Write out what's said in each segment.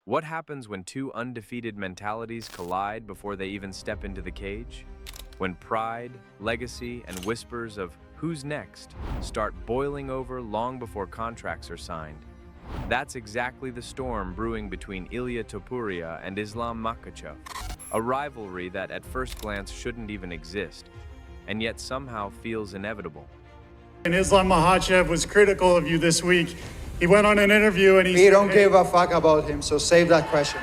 What happens when two undefeated mentalities collide before they even step into the cage? When pride, legacy, and whispers of who's next start boiling over long before contracts are signed. That's exactly the storm brewing between Ilia Topuria and Islam Makhachev, a rivalry that at first glance shouldn't even exist, and yet somehow feels inevitable. And Islam Makhachev was critical of you this week. He went on an interview and he We said, don't give a fuck about him, so save that question.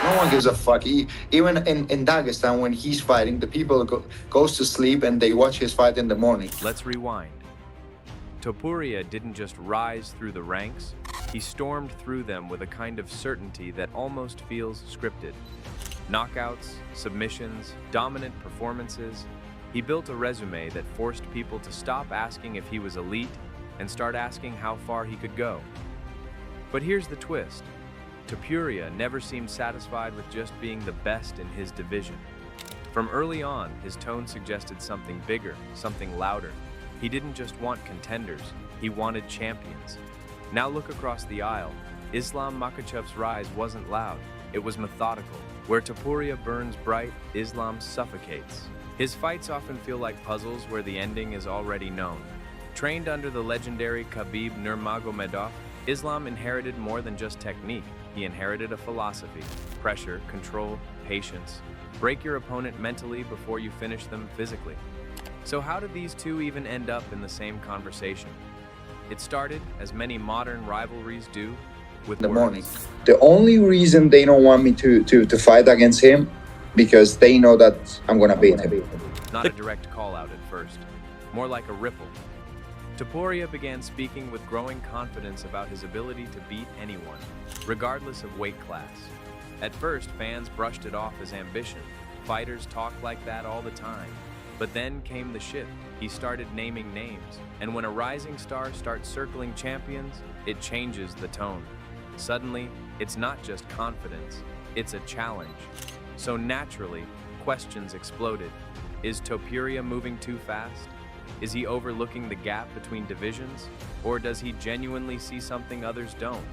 No one gives a fuck. Even in Dagestan, when he's fighting, the people goes to sleep and they watch his fight in the morning. Let's rewind. Topuria didn't just rise through the ranks, he stormed through them with a kind of certainty that almost feels scripted. Knockouts, submissions, dominant performances. He built a resume that forced people to stop asking if he was elite and start asking how far he could go. But here's the twist. Topuria never seemed satisfied with just being the best in his division. From early on, his tone suggested something bigger, something louder. He didn't just want contenders, he wanted champions. Now look across the aisle. Islam Makhachev's rise wasn't loud, it was methodical. Where Topuria burns bright, Islam suffocates. His fights often feel like puzzles where the ending is already known. Trained under the legendary Khabib Nurmagomedov, Islam inherited more than just technique. He inherited a philosophy: pressure, control, patience. Break your opponent mentally before you finish them physically. So how did these two even end up in the same conversation? It started, as many modern rivalries do, with In the morning. The only reason they don't want me to fight against him, because they know that I'm gonna beat him. Not a direct call out at first, more like a ripple. Topuria began speaking with growing confidence about his ability to beat anyone, regardless of weight class. At first, fans brushed it off as ambition. Fighters talk like that all the time. But then came the shift. He started naming names. And when a rising star starts circling champions, it changes the tone. Suddenly, it's not just confidence, it's a challenge. So naturally, questions exploded. Is Topuria moving too fast? Is he overlooking the gap between divisions? Or does he genuinely see something others don't?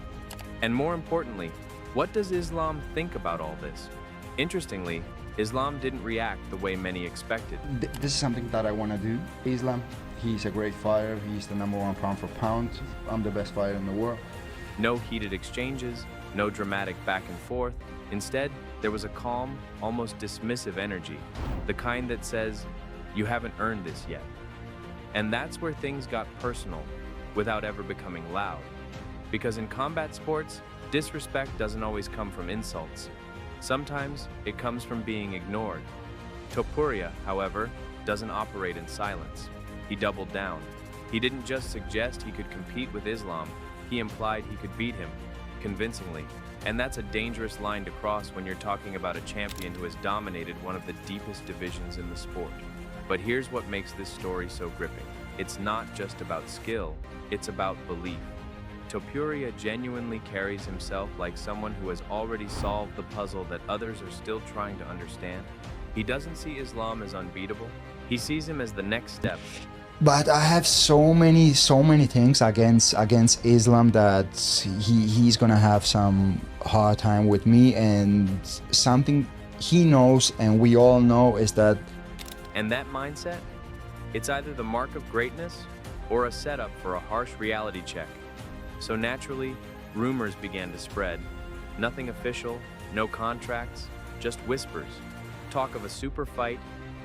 And more importantly, what does Islam think about all this? Interestingly, Islam didn't react the way many expected. This is something that I want to do. Islam, he's a great fighter. He's the #1 pound for pound. I'm the best fighter in the world. No heated exchanges, no dramatic back and forth. Instead, there was a calm, almost dismissive energy, the kind that says, "You haven't earned this yet." And that's where things got personal, without ever becoming loud. Because in combat sports, disrespect doesn't always come from insults. Sometimes it comes from being ignored. Topuria, however, doesn't operate in silence. He doubled down. He didn't just suggest he could compete with Islam, he implied he could beat him, convincingly. And that's a dangerous line to cross when you're talking about a champion who has dominated one of the deepest divisions in the sport. But here's what makes this story so gripping. It's not just about skill, it's about belief. Topuria genuinely carries himself like someone who has already solved the puzzle that others are still trying to understand. He doesn't see Islam as unbeatable, he sees him as the next step. But I have so many things against Islam that he's gonna have some hard time with me, and something he knows and we all know is that. And that mindset? It's either the mark of greatness or a setup for a harsh reality check. So naturally, rumors began to spread. Nothing official, no contracts, just whispers. Talk of a super fight,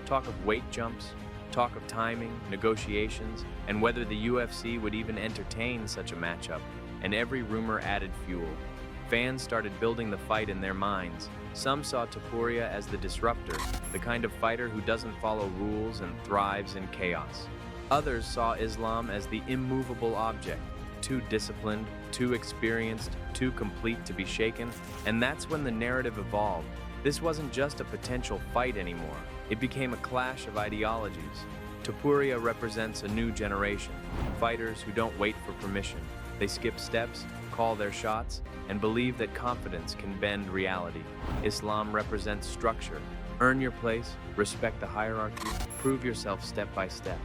talk of weight jumps, talk of timing, negotiations, and whether the UFC would even entertain such a matchup. And every rumor added fuel. Fans started building the fight in their minds. Some saw Topuria as the disruptor, the kind of fighter who doesn't follow rules and thrives in chaos. Others saw Islam as the immovable object, too disciplined, too experienced, too complete to be shaken. And that's when the narrative evolved. This wasn't just a potential fight anymore. It became a clash of ideologies. Topuria represents a new generation, fighters who don't wait for permission. They skip steps, call their shots, and believe that confidence can bend reality. Islam represents structure. Earn your place, respect the hierarchy, prove yourself step by step.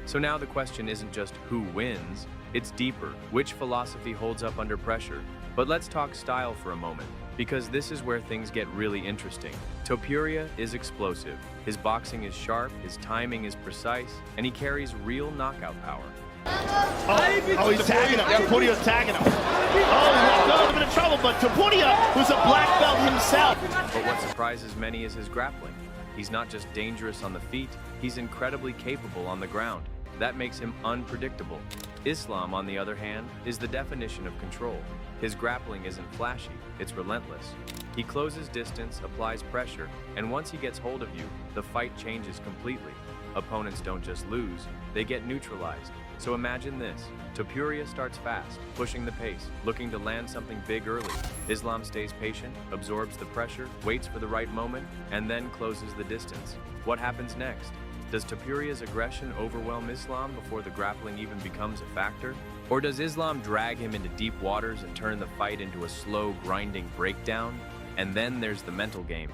So now the question isn't just who wins, it's deeper. Which philosophy holds up under pressure? But let's talk style for a moment. Because this is where things get really interesting. Topuria is explosive. His boxing is sharp, his timing is precise, and he carries real knockout power. Oh, he's tagging him. Topuria's tagging him. Oh, he got a bit of trouble, but Topuria, who's a black belt himself. But what surprises many is his grappling. He's not just dangerous on the feet, he's incredibly capable on the ground. That makes him unpredictable. Islam, on the other hand, is the definition of control. His grappling isn't flashy, it's relentless. He closes distance, applies pressure, and once he gets hold of you, the fight changes completely. Opponents don't just lose, they get neutralized. So imagine this. Topuria starts fast, pushing the pace, looking to land something big early. Islam stays patient, absorbs the pressure, waits for the right moment, and then closes the distance. What happens next? Does Topuria's aggression overwhelm Islam before the grappling even becomes a factor? Or does Islam drag him into deep waters and turn the fight into a slow, grinding breakdown? And then there's the mental game.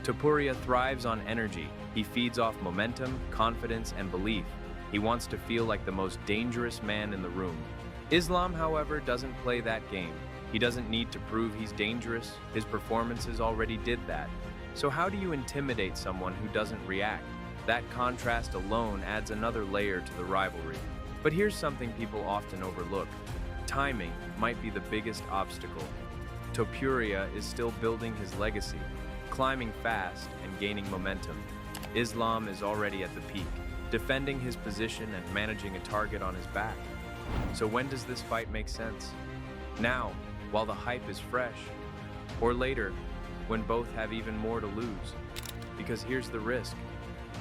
Topuria thrives on energy. He feeds off momentum, confidence, and belief. He wants to feel like the most dangerous man in the room. Islam, however, doesn't play that game. He doesn't need to prove he's dangerous. His performances already did that. So how do you intimidate someone who doesn't react? That contrast alone adds another layer to the rivalry. But here's something people often overlook. Timing might be the biggest obstacle. Topuria is still building his legacy, climbing fast and gaining momentum. Islam is already at the peak, defending his position and managing a target on his back. So when does this fight make sense? Now, while the hype is fresh, or later, when both have even more to lose? Because here's the risk.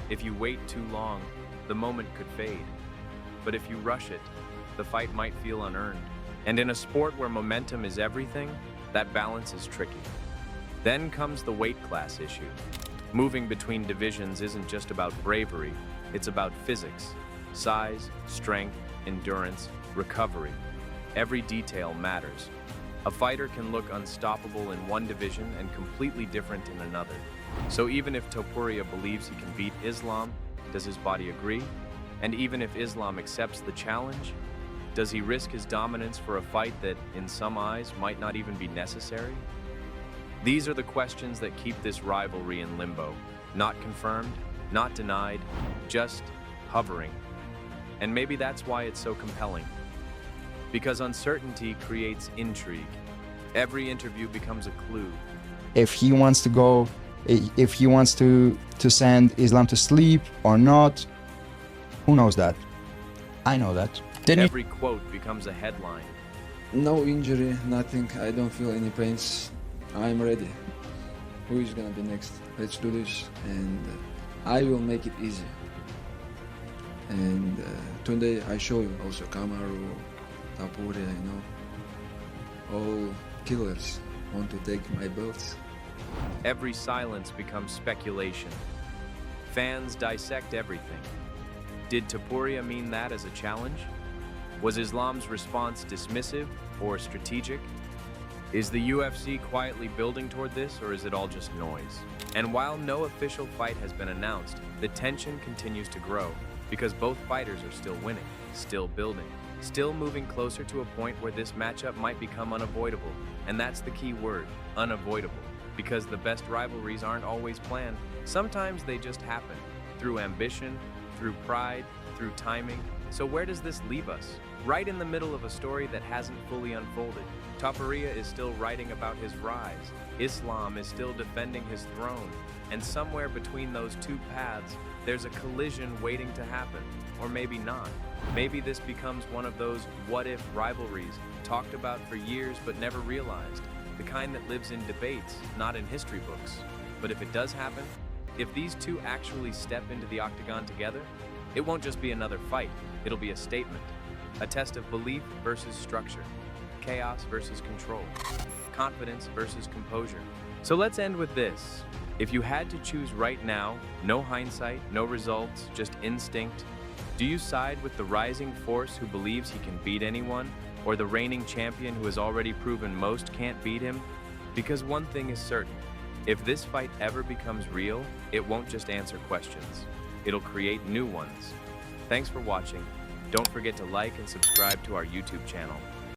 If you wait too long, the moment could fade. But if you rush it, the fight might feel unearned. And in a sport where momentum is everything, that balance is tricky. Then comes the weight class issue. Moving between divisions isn't just about bravery, it's about physics. Size, strength, endurance, recovery. Every detail matters. A fighter can look unstoppable in one division and completely different in another. So even if Topuria believes he can beat Islam, does his body agree? And even if Islam accepts the challenge, does he risk his dominance for a fight that, in some eyes, might not even be necessary? These are the questions that keep this rivalry in limbo. Not confirmed, not denied, just hovering. And maybe that's why it's so compelling. Because uncertainty creates intrigue. Every interview becomes a clue. If he wants to go, if he wants to send Islam to sleep or not, who knows that? I know that. Every quote becomes a headline. No injury, nothing. I don't feel any pains. I'm ready. Who is gonna be next? Let's do this, and I will make it easy. And today I show you also Kamaru, Topuria, all killers want to take my belts. Every silence becomes speculation. Fans dissect everything. Did Topuria mean that as a challenge? Was Islam's response dismissive or strategic? Is the UFC quietly building toward this, or is it all just noise? And while no official fight has been announced, the tension continues to grow because both fighters are still winning, still building, still moving closer to a point where this matchup might become unavoidable. And that's the key word, unavoidable. Because the best rivalries aren't always planned. Sometimes they just happen, through ambition, through pride, through timing. So where does this leave us? Right in the middle of a story that hasn't fully unfolded. Topuria is still writing about his rise. Islam is still defending his throne. And somewhere between those two paths, there's a collision waiting to happen. Or maybe not. Maybe this becomes one of those what-if rivalries talked about for years but never realized. The kind that lives in debates, not in history books. But if it does happen, if these two actually step into the octagon together, it won't just be another fight, it'll be a statement. A test of belief versus structure, chaos versus control, confidence versus composure. So let's end with this. If you had to choose right now, no hindsight, no results, just instinct, do you side with the rising force who believes he can beat anyone, or the reigning champion who has already proven most can't beat him? Because one thing is certain, if this fight ever becomes real, it won't just answer questions. It'll create new ones. Thanks for watching. Don't forget to like and subscribe to our YouTube channel.